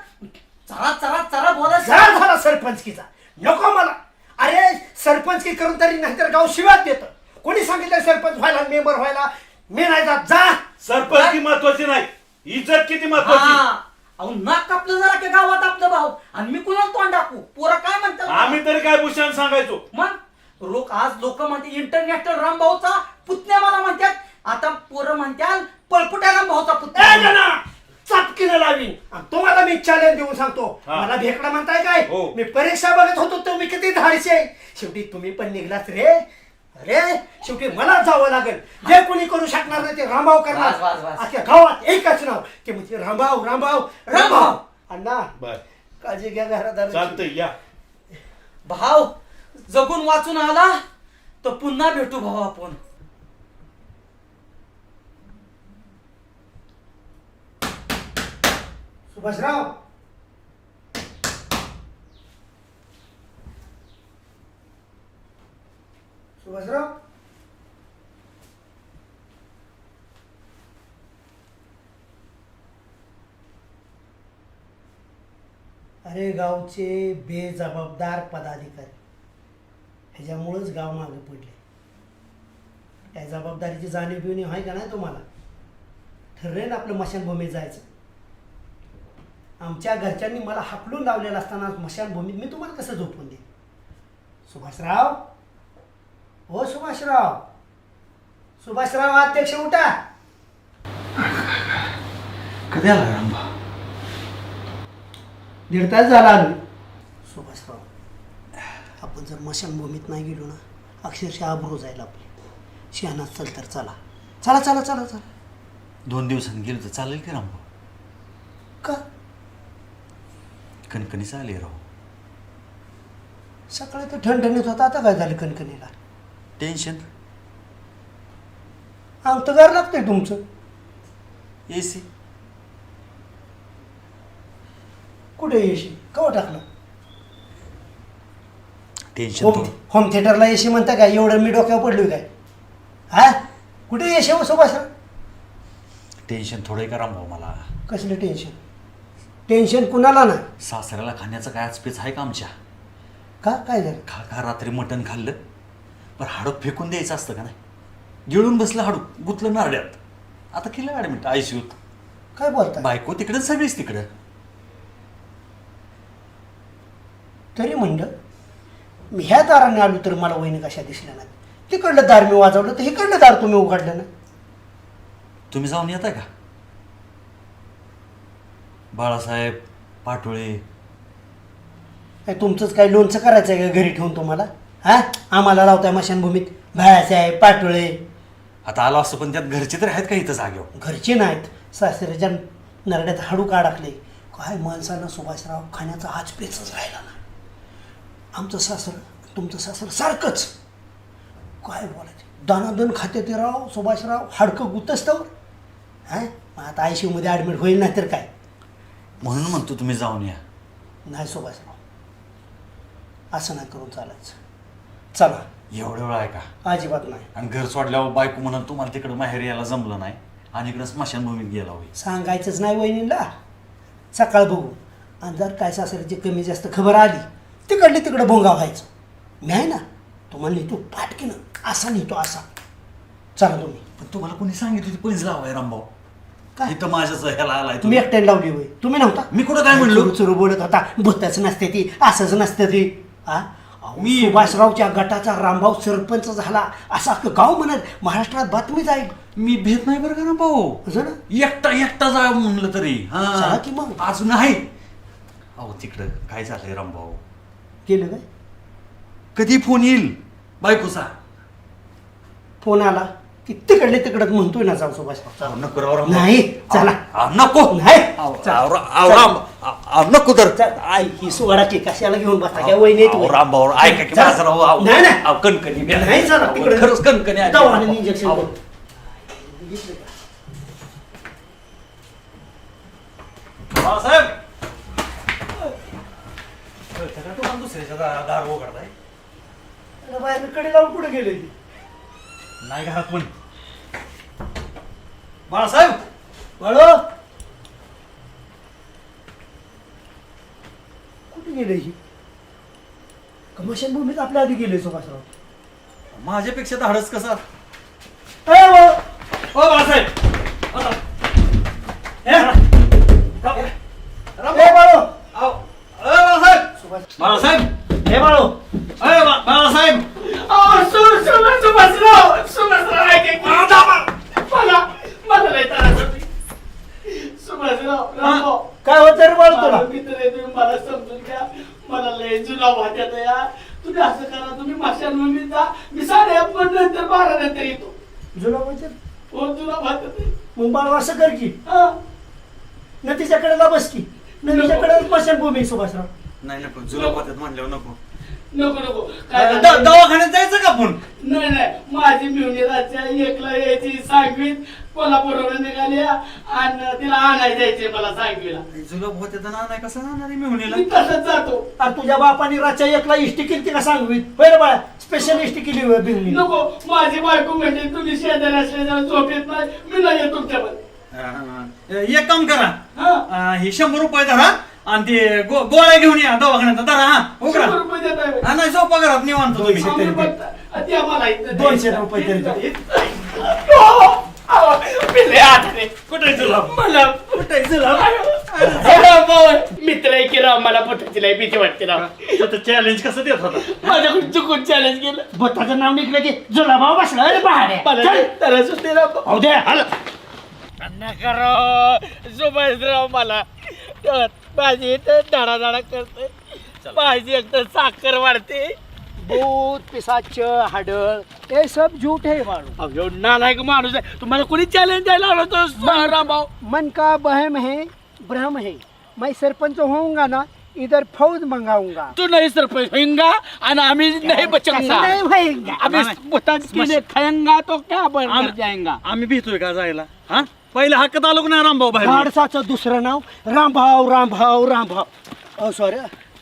चरा बोलायचं. झाला सरपंचकीचा, नको मला. अरे सरपंचकी करून तरी नाहीतर गाव शिवात देतं. कोणी सांगितलं सरपंच व्हायला, मेंबर व्हायला? मी नाही जात. जा. सरपंच की महत्वाची नाही, इज्जत किती महत्वाची. अहो नाक कापलं जरा की गावात आपलं भाऊ, आणि मी कुणाला तोंड टाकू? पोरं काय म्हणतात? आम्ही तरी काय भूषण सांगायचो. मग लोक म्हणते इंटरनॅशनल रामभाऊचा पुतण्या मला म्हणतात. आता पोरं म्हणतात पळपुट्या रामभाऊचा पुतण्या. चटकीनं लावीन आणि तुम्हाला मी चॅलेंज देऊन सांगतो. मला भेकडा म्हणताय काय? हो. मी परीक्षा बघत होतो तुम्ही किती धाडसे. शेवटी तुम्ही पण निघलात रे. अरे शेवटी मला जावं लागेल. जे कोणी करू शकणार नाही ते रामभाऊ करणार. वास, वास. अख्ख्या गावात एकच नाव ते म्हणजे रामभाऊ रामभाऊ रामभाऊ. अण्णा बर काळजी घ्या घरादार. चालतंय या. भाऊ जगून वाचून आला तर पुन्हा भेटू भाऊ आपण. सुभाषराव सुभाषराव अरे गावचे बेजबाबदार पदाधिकारी ह्याच्यामुळंच गाव मागे पडले. काय जबाबदारीची जाणीव बिवणीव आहे का नाही तुम्हाला? ठरलेलं आपलं मशानभूमीत जायचं. आमच्या घरच्यांनी मला हाकलून लावलेलं असताना मशानभूमीत मी तुम्हाला कसं झोपून दे? सुभाषराव, हो सुभाषराव, सुभाषराव अध्यक्ष उठा. कधी आला रामभाऊ? 1.5 तास झाला आलो. सुभाषराव, आपण जर मशानभूमीत नाही गेलो ना अक्षरशः आबरू जाईल आपली. शहाणाच चल तर चला चला चला चला चला. 2 दिवसांनी गेलो तर चालेल की रामभाऊ? का कणकणीच आली राव. सकाळी तर ठणठणीत होता, आता काय झालं कणकणीला? टेन्शन. अंग तर गार लागतंय तुमचं. AC कुठे एशी कवा टाकलं? टेन्शन होम थिएटरला एशी म्हणता काय? एवढं मी डोक्यावर पडलोय काय? हा कुठे एशी हो सुभाषराव? टेन्शन थोडं का रामभाऊ मला? कसलं टेन्शन? टेन्शन कुणाला नाही. सासऱ्याला खाण्याचं काय आजपेच आहे का आमच्या? का काय झालं? खा रात्री मटण खाल्लं पण हाडं फेकून द्यायचं असतं का नाही? गिळून बसलं हाडू गुतलं नारड्यात. आता केलं ॲडमिट ICUत. काय बोलता? बायको तिकडं सगळीच तिकडं. तरी म्हणलं मी ह्या दाराने आलो तर मला वहिनी कशा दिसल्या नाही. तिकडलं दार मी वाजवलं तर इकडलं दार तुम्ही उघडलं ना. तुम्ही जाऊन येता का? बाळासाहेब पाटोळे काय तुमचंच काय लोणचं करायचं आहे का घरी ठेवून तुम्हाला? हा आम्हाला लावताय मशानभूमीत. बाळासाहेब पाटोळे आता आलो असतं पण त्यात घरचे तर आहेत का इथं जागेवर? घरचे नाहीत. सासऱ्याच्या नरड्यात हाडू का अडकले. काय माणसानं सुभाषराव खाण्याचा आज पेचच राहिला ना. आमचं सासर तुमचं सासर सारखंच. काय बोलायचं दानादन खाते ते राव सुभाषराव. हाडकं गुतस्तवर. हां मग आता ICU मध्ये ॲडमिट होईल नाही तर काय. म्हणून म्हणतो तुम्ही जाऊन या. नाही सुभाषराव असं नाही करून चालायचं. चला. एवढं वेळ आहे का? अजिबात नाही. आणि घर सोडल्यावर बायको म्हणून तुम्हाला तिकडं माहेर यायला जमलं नाही आणि इकडं स्मशानभूमीत गेला होई. सांगायचंच नाही वहिनीला. सकाळ बघू आणि जर काय सासऱ्याची कमी जास्त खबर आली तिकडली तिकडं भोंगा व्हायचं. मी आहे ना तुम्हाला नेतो पाटकीनं. असा नेतो असा. चला तुम्ही. पण तुम्हाला कोणी सांगितलं पैज लावाय रामभाऊ? काय? इथं माझ्याच ह्याला आलाय तुम्ही एकट्याने लावली होय. तुम्ही नव्हता? मी कुठं काय म्हणलो? चुरू बोलत होता. भूतच नसते ती असंच नसतं ती. हा मी सुभाषरावच्या गटाचा रामभाऊ सरपंच झाला असा अख्खं गाव म्हणत महाराष्ट्रात बातमी जाईल. मी भेट नाही बरं का रामभाऊ. असं ना. एकटा जा म्हणलं तरी. चला की मग. आज नाही. अहो तिकडं काय झालंय रामभाऊ? केलं काय? कधी फोन येईल बायकोचा? फोन आला की तिकडले तिकडच म्हणतोय ना जाऊ सुभाषराव. नको राव रामभाऊ. नाही चला. नको नाही नको तर आई ही सोडा की कशाला घेऊन बसता काय वय नाही रामभाऊ ऐका की माझं राव. नाही नाही कणकणी नाही चला तिकडे. खरंच कणकणी आली. दवाखान्यात इंजेक्शन अहो. करू. बाळासाहेब तुम्हाला दुसऱ्याच्या दार उघडताय? अरे बाहेर कडे लावून कुठे गेले? नाही घरात पण. बाळासाहेब बाळो कुठे गेले ही? कमर्शियल भूमीत आपल्या आधी गेले सुभाषराव. माझ्यापेक्षा धाडस कसा? ए वो. ओ बाळासाहेब ए बाळो. बाळासाहेब ए बाळो. बाळासाहेब काय होत रे बाळ तुला मला समजून घ्या, मला लय जुलाब वाटत या. तुम्ही असं करा, तुम्ही माशांभूमीत जा, मी 8:30 नंतर 12 नंतर येतो. जुला म्हणजे हो जुलाब वाटत मग बाळ असं कर की न तिच्याकडे बस की न तिच्याकडे स्मशानभूमी सुभाषराव. नाही नको जुलाब होतात म्हणल्यावर नको. नको नको काय झालं? दवाखान्यात जायचं का आपण? नाही नाही, माझी मिळून रातच्या एकला यायची सांगवीत, कोल्हापूरवरून निघाली आणि तिला आणायला जायचे मला सांगवीला. जुलाब होतात ना, नाही कसं जाणार आहे मेहुणीला? मी तसंच जातो. आणि तुझ्या बापाने रातच्या एकला इष्टी केली का सांगवीत होय रे बाळा? स्पेशल इष्टी केली होय बिंगली. नको, माझी बायको म्हणजे तुम्ही शेजारी असल्याच्या झोप येत नाही, मी नाही येत तुमच्यामध्ये. एक काम करा, हा हे 100 रुपये धरा आणि ते गोळ्या घेऊन या दवाखान्यात. धरा हा उघडा. 100 रुपये देत आहे. हा नाही झोपा घरात निवांत तुम्ही. आम्ही बघता. द्या मला इथं. 200 रुपये तरी द्या. मी लय आजारी. कुठे जुलाब? मला कुठे जुलाब? मित्र आहे की राव, मला पोटाची लय भीती वाटते राव. चॅलेंज कसं देत होता? माझ्याकडून चुकून चॅलेंज केलं. बोटाचं नाव निघलं की जुलाबाव बसला अरे पहाडे. मला तरच होते राव. हो दे हल. नका राव, सुभाषराव मला भाजी धडाधडा करते, भाजी एकदम साखर वाढते. भूत पिसाच हाडळ हे सब झूठ है बाळू. अहो नालायक माणूस आहे. तुम्हाला कोणी चॅलेंज द्यायला आलो होतो रामभाऊ? मन का बहम है भ्रम है. मैं सरपंच होऊंगा ना इधर फौज मंगाऊंगा. तू नाही सरपंच होईंगा आणि आम्ही नाही बचंगा. नहीं होएगा. आम्ही मुताज केले खाएंगा तो क्या बन जाएंगा. आम्ही भीतोय का जायला? हा पहिला हक्कत आलो नाही रामभाऊ बाहेर. माणसाचं दुसरं नाव रामभाव रामभाव रामभाव. सॉरी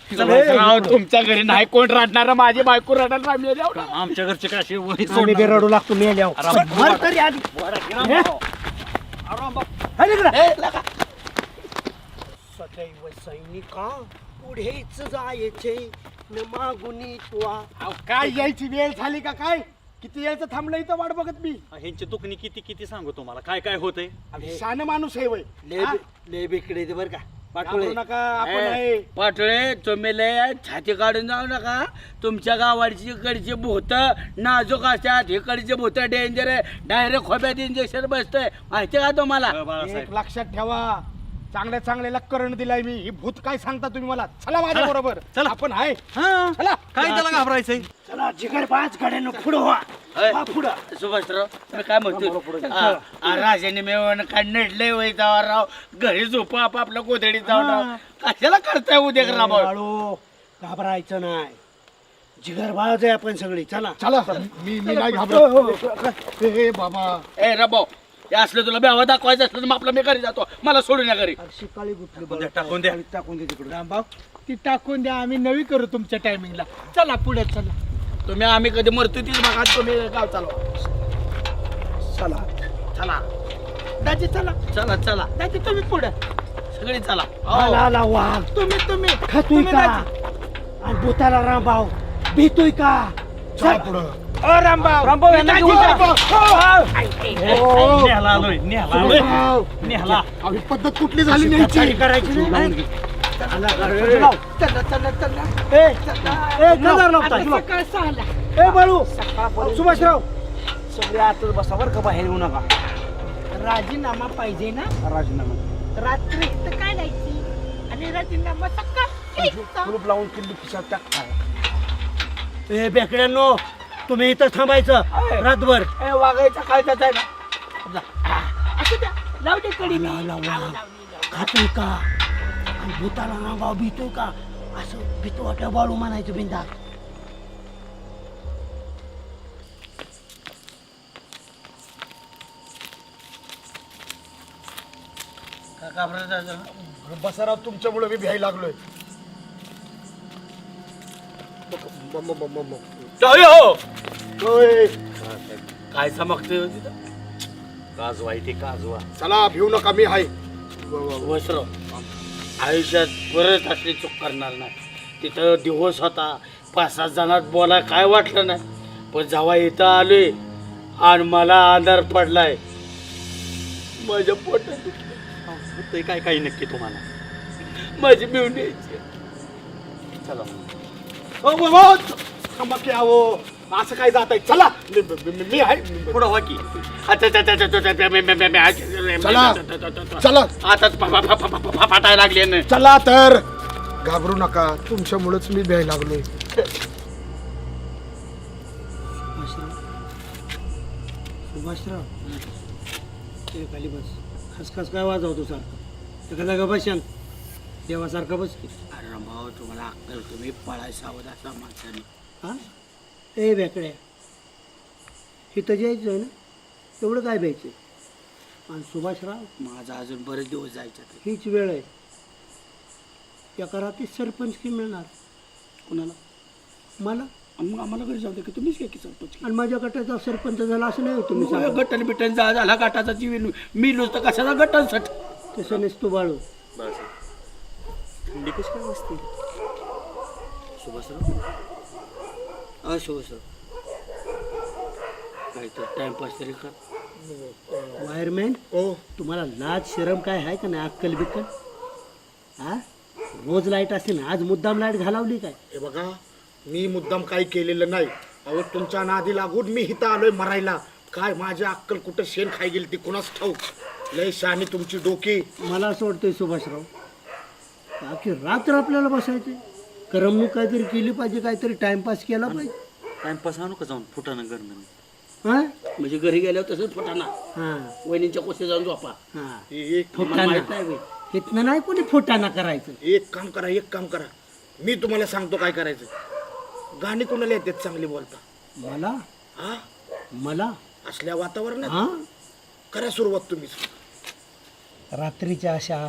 राव, तुमच्या घरी नाही कोण रडणार, माझी बायको रडायला राहिली. आमच्या घरचे काय असे वही आम्ही बी रडू लागतो मेल्यावर. मर तरी आधी. सदैव सैनिका पुढेच जायचे न मागुनी तुआ. काय यायची वेळ झाली का काय? किती यायचं थांबलं इथं वाट बघत मी. ह्यांची दुखणी किती किती सांगू तुम्हाला काय काय होतंय. शान माणूस आहे वय. ले बिकडे ते बर का घाबरू नका, आपण आहे. पाटोळे तुम्ही लय छाती काढून जाऊ नका. तुमच्या गावाची इकडची भूत नाजूक असतात, इकडचे भूत डेंजर आहे. डायरेक्ट खोब्यात इंजेक्शन बसतंय, माहिती का तुम्हाला? एक लक्षात ठेवा, चांगल्या चांगल्याला करण दिलाय मी. ही भूत काय सांगता तुम्ही मला? चला माझ्या बरोबर, चला. आपण आहे. हा चला. काय त्याला घाबरायचंय? चला जिगरबाज गाड्यानं पुढं व्हा. अय, पुढं सुभाषराव मी काय म्हणतो, राजाने मेवण काय नडलंय वय जावा राव. घरी झोपू आपापल्या कोथळीत जाऊन राव. कशाला करताय उद्या राव? बाळू घाबरायचं नाही. जिगरबाज आहे आपण सगळी. चला चला मी नाही घाबरत. हे बाबा, ए रबाव, हे असलं तुला बेवा दाखवायचं असलं तर मग आपलं मी घरी जातो. मला सोडून या घरी. शिकाळी गुटली टाकून द्या. टाकून दे तिकडे. रामभाऊ ती टाकून द्या, आम्ही नवी करू तुमच्या टायमिंगला. चला पुढे चला. तुम्ही आम्ही कधी मरतो तीच बघा, तुम्ही गाव चालवा. चला चला दाजी चला. चला चला दाजी तुम्ही पुढे. सगळी चला. आला आला वाघ. तुम्ही खातोय तुम्ही का? दाजी. आणि भूताला रामभाव भीतोय का? चला पुढं. ओ रामभाऊ, रामभाऊ, यांना दाजी, घेऊन जा. रामभाऊ. हो. नेहला आलोय, नेहला आलोय. रामभाऊ, नेहला. अहो, ही पद्धत कुठली झाली न्यायची? करायची नाही. चला चला चला. नजर लावताय. काय सांगला? ए बाळू सुभाषराव सगळे आतच बसा बरं का, बाहेर येऊ नका. राजीनामा पाहिजे ना? राजीनामा रात्री इथं काय द्यायची आणि राजीनामा सकाळी. कुलूप लावून किल्ली खिशात टाक. ए बेकड्यांनो, तुम्ही इथं थांबायचं रातभर. ए वागायचा काय त्याचा आहे ना? असं द्या, लावू दे कडी मी. खातोय का? आणि भूताला रामभाव भीतोय का? असं भीतो वाटलं बाळू म्हणायचं बिंदा. बसाराव तुमच्यामुळे मी भ्यायला लागलोय. जाऊया हो. होय. काय चमकते तिथं? काजवा इथे काजवा. चला भिऊ नका, मी आहे. वसराव, आयुष्यात परत असली चूक करणार नाही. तिथं दिवस होता, 5-7 जणात बोला काय वाटलं नाही. पण जेव्हा इथं आलोय आणि मला आधार पडलाय, माझ्या पोटात होतंय काय काही नक्की तुम्हाला? माझी मिळून यायची. चला. हो थांबा की. अहो असं काय जात आहे चला मी आहे पुढं व्हा की. चला चला आता फाटायला लागले ना. चला तर घाबरू नका तुमच्यामुळेच मी भ्यायला लागलोय सुभाषराव ते खाली बस खसखस काय वाजवतो सारखं एका जागा बस शांत देवासारखा बस की अरे भाऊ तुम्हाला अक्कल तुम्ही पळाय सावध असा माणसाने. हा ए बेकड्या इथं जायचं आहे ना एवढं काय द्यायचं आणि सुभाषराव माझा अजून बरेच दिवस जायचे हीच वेळ आहे एका रात्री सरपंच की मिळणार कुणाला मला मग आम्हाला घरी जाऊ दे की तुम्हीच की सरपंच. आणि माझ्या गटाचा सरपंच झाला असं नाही हो तुम्ही सांगा. गट्टन बिट्टन झाला गाठाचा जीव मी तर कशाचा गट्टन सट. तसं नसतो बाळू थंडी कशी काय बसते सुभाषराव सुभाषराव काय तर टाइमपास तरी कर. वायरमॅन तुम्हाला लाज शरम काय आहे का नाही अक्कल बिक्कल हा रोज लाईट असते ना आज मुद्दाम लाईट घालावली काय हे बघा मी मुद्दाम काही केलेलं नाही अहो तुमच्या नादी लागून मी इथं आलोय मरायला काय माझी अक्कल कुठं शेण खाई गेली ती कुणाच ठाऊक लय शहाणी तुमची डोकी मला असं वाटतंय सुभाषराव बाकी रात्र आपल्याला बसायचे करमणूक काहीतरी केली पाहिजे काहीतरी टाइमपास केला पाहिजे टाइमपास आणू का जाऊन फुटानं करणं हा म्हणजे घरी गेल्यावर तसंच फुटाना हा वहिनीच्या कोशी जाऊन झोपा. हा एक फुटाणा इथनं नाही कोणी फुटाणा करायचं एक काम करा मी तुम्हाला सांगतो काय करायचं गाणी कोणाला येतात चांगली बोलता मला हा मला असल्या वातावरणात हा करा सुरुवात तुम्हीच रात्रीच्या अशा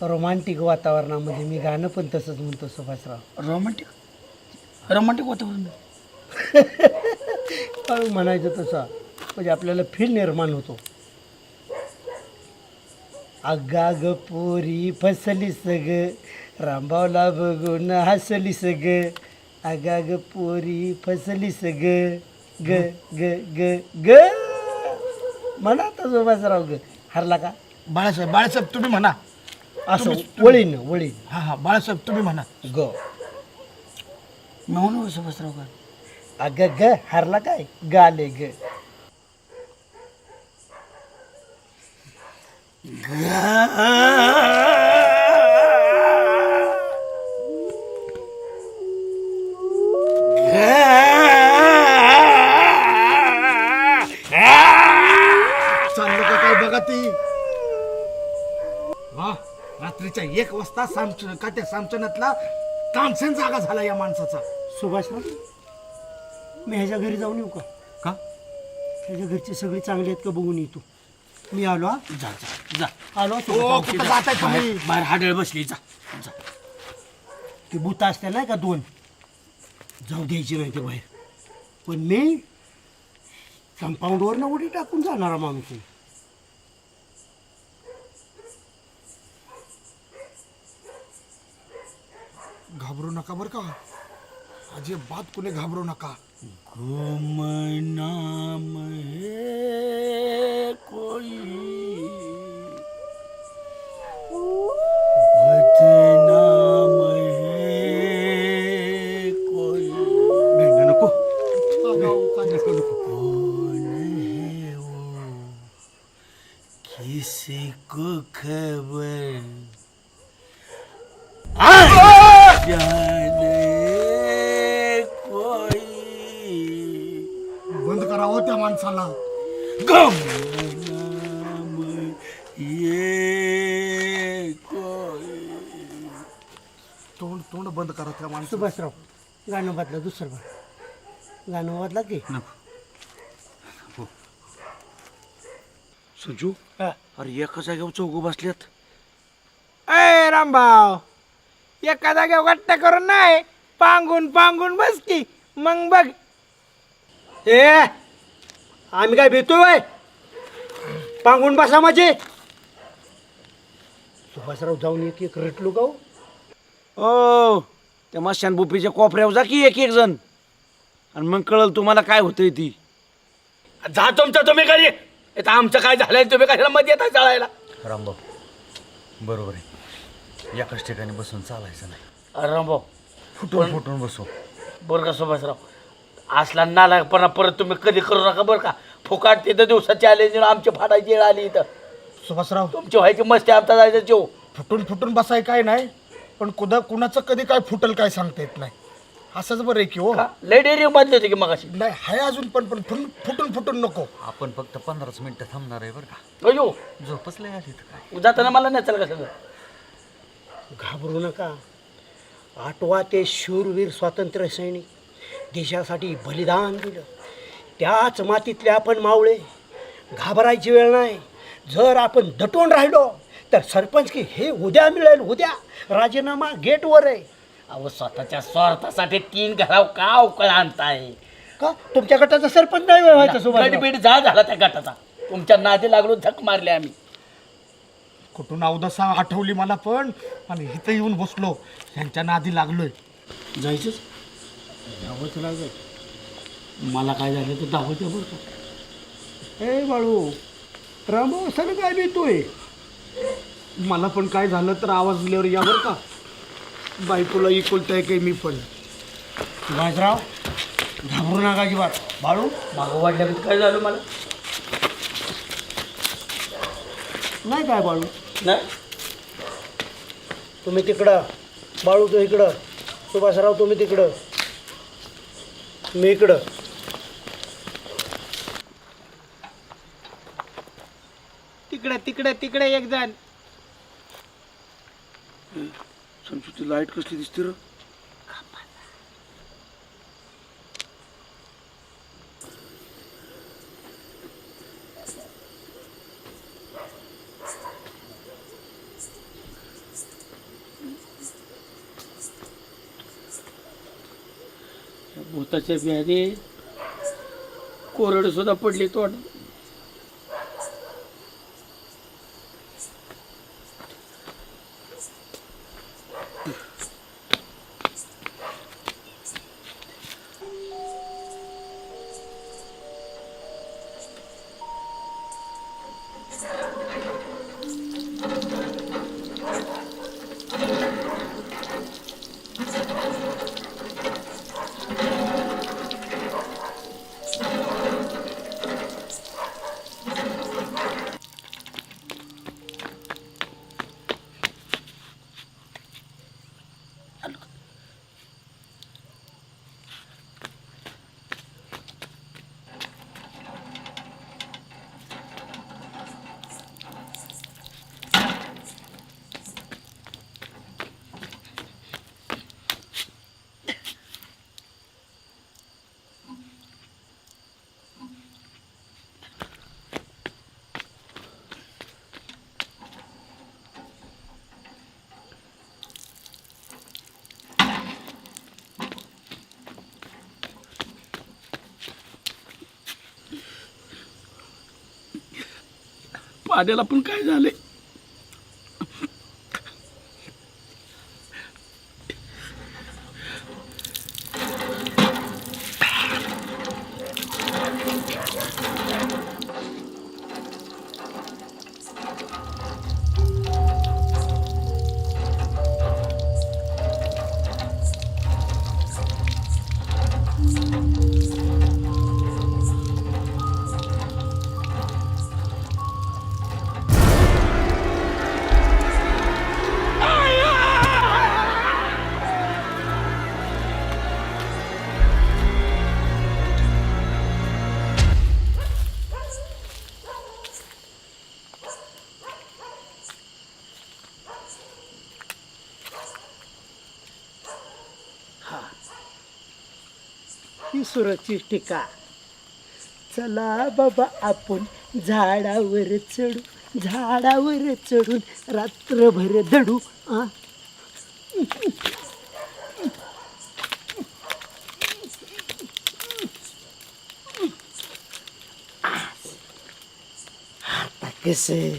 रोमांटिक वातावरणामध्ये मी गाणं पण तसंच म्हणतो सुभाषराव रोमॅन्टिक वातावरण. हळू म्हणायचं तसं म्हणजे आपल्याला फील निर्माण होतो अगाग पोरी फसली सग रामभावला बघून हसली सग अगाग पोरी फसली सग ग ग ग ग म्हणा आता सुभाषराव ग हरला का बाळासाहेब तुम्ही म्हणा असं वळीन वळीन हा बाळासाहेब तुम्ही म्हणा ग म्हणून सुभाषराव का अग ग हरला काय गाले ग चाललं का काय बघा ती वा रात्रीच्या 1 वाजता त्या सामचनातला तानसेन जागा झाला या माणसाचा सुभाषराव मी ह्याच्या घरी जाऊन येऊ का का ह्याच्या घरचे सगळे चांगले आहेत का बघून येतो मी आलो हा जा जा जा. आलो ओ सुभाषराव. कुठं जाताय तुम्ही बाहेर हाडळ बसली जा जा. ते भूत असते नाही का 2 जाऊ द्यायची नाही ते बाहेर पण मी कंपाऊंडवर ना उडी टाकून जाणारा माणूस आहे. घाबरू नका बरं का अजिबात कुणी घाबरू नका गुमनाम है कोई बदनाम है कोई नको कौन है वो किसी को खबर जाने कोई बंद करावं त्या माणसाला गुमनाम ये कोई. तोंड बंद करा त्या माणसाला सुभाषराव गाणं बदला दुसरं गाणं बदला की सुजू अरे एका जागेवर चौघ बसल्यात. अय रामभाव एका जागेवर गट्टा करून नाही पांगून बस की मग बघ. ए आम्ही काय भेटतोय पांगून बसा माझे सुभाषराव जाऊन एक रटलो गाव ओ त्या मशान बुपीच्या कोपऱ्यावर जा की एक जण आणि मग कळल तुम्हाला काय होतंय ती. जा तुमचं तुम्ही घरी आता आमचं काय झालंय तुम्ही कशाला मध्ये येता चालायला. रामभाऊ बरोबर आहे एकाच ठिकाणी बसून चालायचं नाही अरे रामभाऊ फुटून बसू बरं का सुभाषराव असला नालायकपणा परत तुम्ही कधी करू नका बरं का. फुकाट तिथं दिवसाची आले आमची फाडायची वेळ आली इथं. सुभाषराव तुमची व्हायची मस्ती आमचा जायचं जेव. फुटून फुटून बसाय काय नाही, पण कुणाचं कधी काय फुटल काय सांगता येत नाही. असंच बरं आहे की हो. लय डेअरी बांधली होती की मगाशी. नाही हाय अजून पण फुटून फुटून नको. आपण फक्त 15 मिनिटं थांबणार आहे बरं का. अयो झोपच लय आली तर काय. जाताना मला नाही चल कसं. घाबरू नका. आठवा ते शूरवीर स्वातंत्र्य सैनिक देशासाठी बलिदान दिलं. त्याच मातीतले आपण मावळे. घाबरायची वेळ नाही. जर आपण दटून राहिलो तर सरपंच की हे उद्या मिळेल. उद्या राजीनामा गेटवर आहे. अहो स्वतःच्या स्वार्थासाठी 3 घराव का अवकळ आणताय. का तुमच्या गटाचा सरपंच नाही व्हायचा सोबत? गडबीड झाला त्या गटाचा. तुमच्या नादी लागलो झक मारले आम्ही. कुठून अवदसा आठवली मला पण, आणि इथं येऊन बसलो यांच्या नादी लागलोय. जायचंच धावत लागत. मला काय झालं तर धावत बरं का. ए बाळू रामभाऊ सर काय भेटतोय? मला पण काय झालं तर आवाज दिल्यावर या बरं का. बायकोला इकुलताय काय मी पण. सुभाषराव घाबरू नका अजिबात. बाळू मागं वाढल्यावर काय झालं मला नाही काय बाळू, नाही. तुम्ही तिकडं, बाळू तो इकडं, सुभाषराव तुम्ही तिकडं, मी इकडं. तिकडे तिकडे तिकडे एक जण. संस्कृती लाईट कसली दिसते र. भूताच्या बिहारी कोरड सुद्धा पडली तोंड. पाण्याला पण काय झालंय. ही सुरक्षित ठिकाण. चला बाबा आपण झाडावर चढू, झाडावर चढून रात्रभर दडू. आता कसं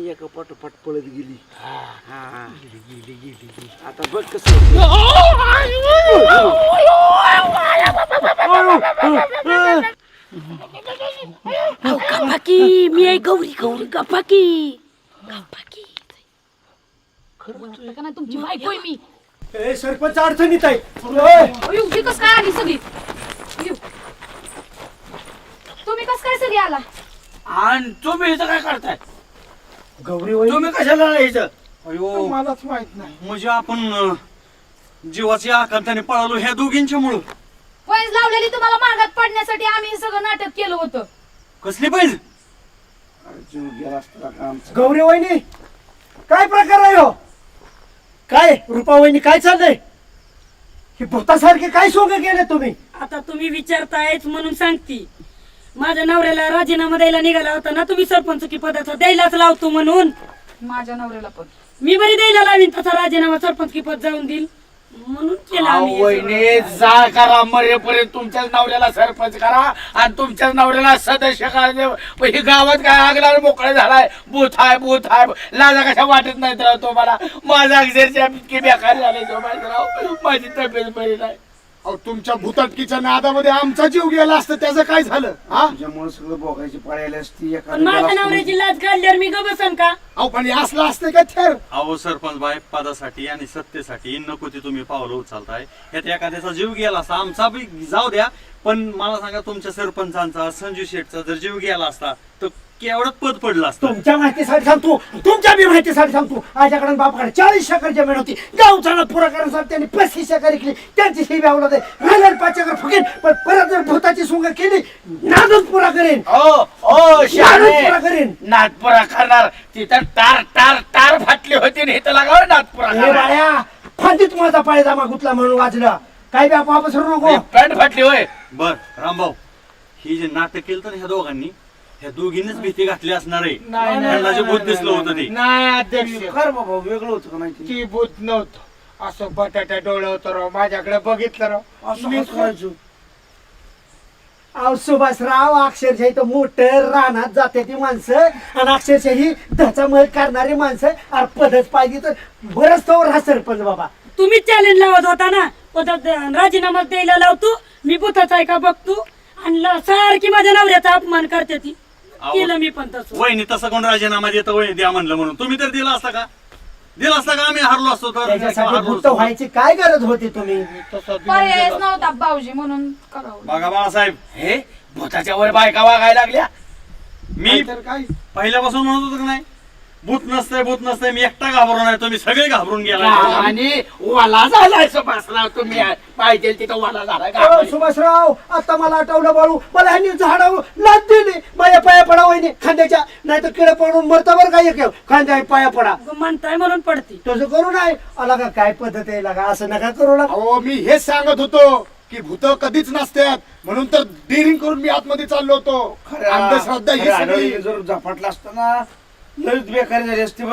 एका पाठोपाठ पळत गेली. आता बघ कसं गप्पाकी मी आहे गौरी गौरी गप्पाकी गप्पाकी का नाही तुमची बायको आहे मी. सरपंच अडचणीत आहे. अयो, ही कस काय आली सगळी अयो. तुम्ही कस काय सगळी आला आणि तुम्ही इथं काय करताय? गौरी वहिनी तुम्ही कशाला इथं? अयो मलाच माहित नाही. म्हणजे आपण जीवाच्या आकांताने पळालो ह्या दोघींच्या मुळे. पैज लावलेली तुम्हाला मागात पडण्यासाठी आम्ही हे सगळं नाटक केलं होतं. कसली पाहिजे? गौरी वहिनी काय प्रकार आहे हो? काय रुपा वहिनी काय चाललंय? हे भूतासारखे काय सोंग केले तुम्ही? आता तुम्ही विचारतायच म्हणून सांगती. माझ्या नवऱ्याला राजीनामा द्यायला निघाला होता ना तुम्ही सरपंच की पदाचा द्यायलाच लावतो म्हणून. माझ्या नवऱ्याला पण मी बरी द्यायला लावीन तसा राजीनामा सरपंच की पद जाऊन देईल म्हणून केला आम्ही हे सगळं. वहिनी जा करा मरेपर्यंत तुमच्याच नवऱ्याला सरपंच करा आणि तुमच्याच नवऱ्याला सदस्य करा. ही गावात काय आगला मोकळा झालाय. बूथ आहे लाजा कशा वाटत नाही राव तुम्हाला. माझा अक्षरशः इतकी बेकार झाले राव. माझी तब्येत बरी नाही. अहो, तुमच्या भूताटकीच्या नादामध्ये आमचा जीव गेला असता त्याचं काय झालं? हा, त्याच्यामुळे सगळं बघायची पळायला असती. पण माझ्या नवऱ्याची लाज काढल्यावर मी ग बसन का? अहो पण हे असलं असतं का थेर? अहो सरपंच बाई पदासाठी आणि सत्तेसाठी नको ते तुम्ही पावलं उचलताय. ह्यात एखाद्याचा जीव गेला असता आमचा बी जाऊ द्या. पण मला सांगा तुमच्या सरपंचांचा संजू शेठचा जर जीव गेला असता तर केवढं पद पडलं असतं. तुमच्या माहितीसाठी सांगतो, तुमच्या बी माहितीसाठी सांगतो. आजच्याकडे बापाकडे 40 एकर जमीन होती. गावचा पुरा करण्यासाठी त्यांनी 35 एकर केली. त्यांची ही व्यावला राहिल्या 5 एकर फुकेन. पण परत जर भूताची सुंग केली नादच पुरा करेन. ओ नादच पुरा करेन. नागपुरा करणार तिथं टार टार टार फाटली होती आणि इथं लागावं नागपुरा हे बाळ्या फांदीत माझा पायजामा गुतला म्हणून वाजला. काय बी वापस नको. पॅन्ट फाटली होय. बर रामभाऊ ही जे नाटक केलं तर ह्या दोघांनी ह्या दोघींनीच भीती घातली असणार आहे. त्यांना जे भूत दिसलं होतं ते. नाही अध्यक्ष, खरं बाबा वेगळं होतं का माहिती? ती भूत नव्हतं. असं बटाट्या डोळं होतं राव. माझ्याकडे बघितलं राव. मी अहो सुभाषराव अक्षरशः इथं मोठं रानात जाते ती माणसं आणि अक्षरशः ही धचामळ करणारी माणसं. अरे पदच पाहिजे तर बरंच तो राहा सरपंच बाबा. तुम्ही चॅलेंज लावत होता ना पदात राजीनामा द्यायला लावतो मी बुथाचा आहे का बघतो आणि सारखी माझ्या नवऱ्याचा अपमान करते ती अहो, केलं मी पण तसं वहिनी तसं कोण राजीनामा देतं वहिनी द्या म्हणलं म्हणून तुम्ही तर दिला असता का आम्ही हरलो असतो तर त्याच्यासाठी हरलो भूत असतो. व्हायची काय गरज होती तुम्ही पर्यायच नव्हता भाऊजी म्हणून करावं बघा बाळासाहेब हे भूताच्या वर बायका वागायला लागल्या मी पहिल्यापासून म्हणत होतो की नाही भूत नसतंय मी एकटा घाबरून आहे तुम्ही सगळे घाबरून गेला आणि वाला झालाय सुभाषराव तुम्ही पाहिजे तिथं वाला झालाय का अहो, सुभाषराव आता मला आठवलं बाळू मला ह्यांनी झाडावर लाद दिली माझ्या पाया पडा वहिनी खांद्याच्या नाही तर किडे पडून मरता बरं काय एक खांद्या पाया पडा म्हणताय म्हणून पडते तसं करू नाही आला का काय पद्धत आहे लागा असं नका करू लागा अहो मी हेच सांगत होतो की भूत कधीच नसतात म्हणून तर डिरिंग करून मी आतमध्ये चाललो होतो अंधश्रद्धा ही सगळी जर झपाटला असताना लयच बेकारी झाली असती